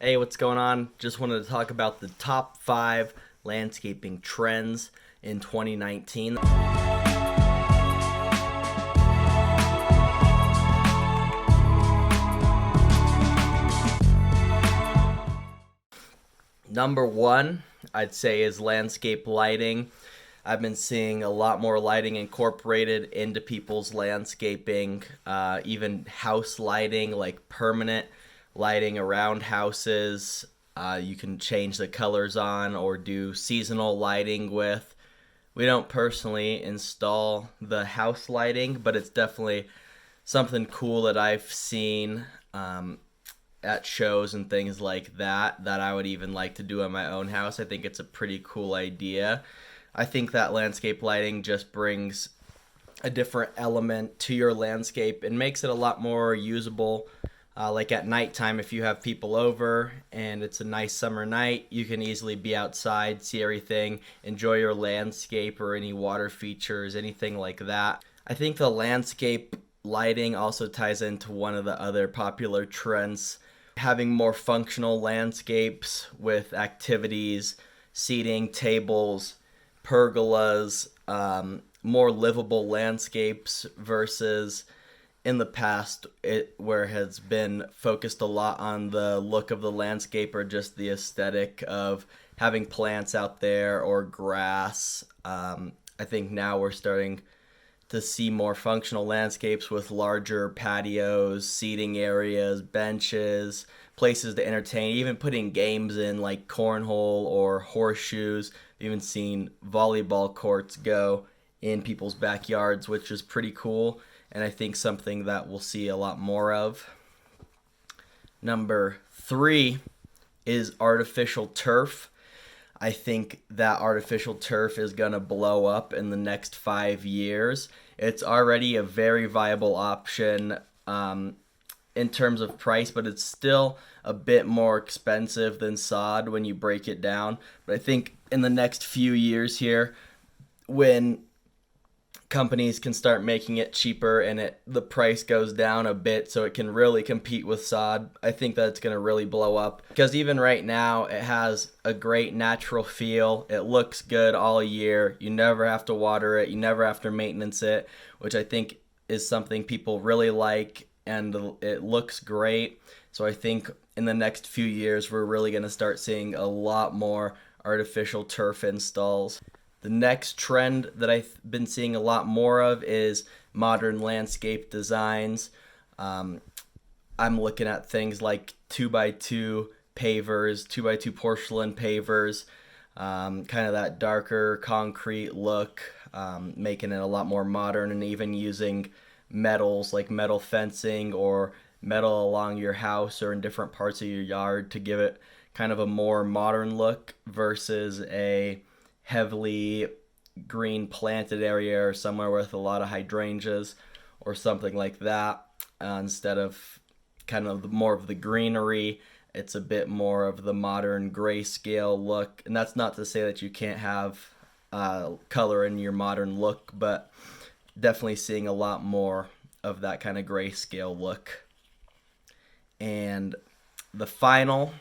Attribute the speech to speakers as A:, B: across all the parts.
A: Hey, what's going on? Just wanted to talk about the top 5 landscaping trends in 2019. Number 1, I'd say, is landscape lighting. I've been seeing a lot more lighting incorporated into people's landscaping, even house lighting, like permanent lighting around houses. You can change the colors on or do seasonal lighting with. We don't personally install the house lighting, but it's definitely something cool that I've seen at shows and things like that I would even like to do in my own house. I think it's a pretty cool idea. I think that landscape lighting just brings a different element to your landscape and makes it a lot more usable. Like at nighttime, if you have people over and it's a nice summer night, you can easily be outside, see everything, enjoy your landscape or any water features, anything like that. I think the landscape lighting also ties into one of the other popular trends, having more functional landscapes with activities, seating, tables, pergolas, more livable landscapes versus in the past where it has been focused a lot on the look of the landscape or just the aesthetic of having plants out there or grass. I think now we're starting to see more functional landscapes with larger patios, seating areas, benches, places to entertain, even putting games in like cornhole or horseshoes. I've even seen volleyball courts go in people's backyards, which is pretty cool, and I think something that we'll see a lot more of. Number 3 is artificial turf. I think that artificial turf is going to blow up in the next 5 years. It's already a very viable option in terms of price, but it's still a bit more expensive than sod when you break it down. But I think in the next few years here, when companies can start making it cheaper and the price goes down a bit so it can really compete with sod, I think that it's going to really blow up, because even right now it has a great natural feel. It looks good all year. You never have to water it, you never have to maintenance it, which I think is something people really like, and it looks great. So I think in the next few years we're really going to start seeing a lot more artificial turf installs. The next trend that I've been seeing a lot more of is modern landscape designs. I'm looking at things like 2x2 pavers, 2x2 porcelain pavers, kind of that darker concrete look, making it a lot more modern, and even using metals like metal fencing or metal along your house or in different parts of your yard to give it kind of a more modern look versus a heavily green planted area or somewhere with a lot of hydrangeas or something like that. Instead of kind of more of the greenery, it's a bit more of the modern grayscale look. And that's not to say that you can't have color in your modern look, but definitely seeing a lot more of that kind of grayscale look. And the final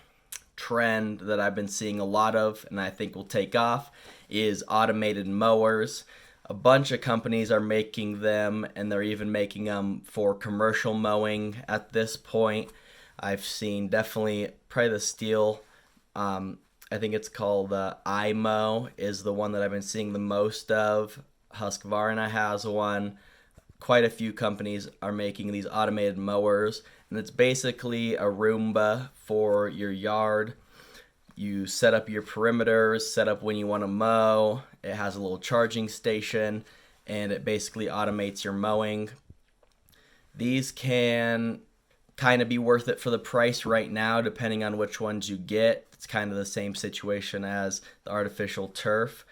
A: trend that I've been seeing a lot of, and I think will take off, is automated mowers. A bunch of companies are making them, and they're even making them for commercial mowing at this point. I've seen definitely probably the Steel, I think it's called iMow, is the one that I've been seeing the most of. Husqvarna has one. Quite a few companies are making these automated mowers, and it's basically a Roomba for your yard. You set up your perimeters, set up when you want to mow. It has a little charging station, and it basically automates your mowing. These can kind of be worth it for the price right now, depending on which ones you get. It's kind of the same situation as the artificial turf.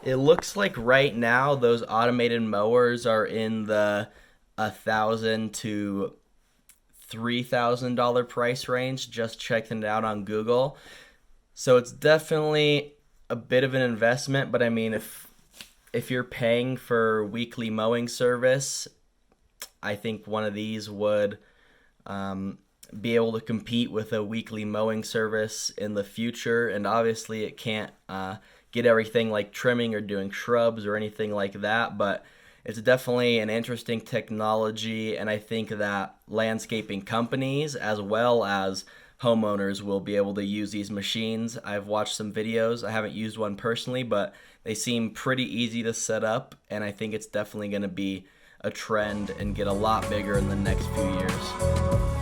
A: It looks like right now those automated mowers are in the $1,000 to $3,000 price range. Just checking it out on Google. So it's definitely a bit of an investment, but I mean, if you're paying for weekly mowing service, I think one of these would be able to compete with a weekly mowing service in the future, and obviously it can't get everything like trimming or doing shrubs or anything like that, but it's definitely an interesting technology, and I think that landscaping companies as well as homeowners will be able to use these machines. I've watched some videos. I haven't used one personally, but they seem pretty easy to set up, and I think it's definitely going to be a trend and get a lot bigger in the next few years.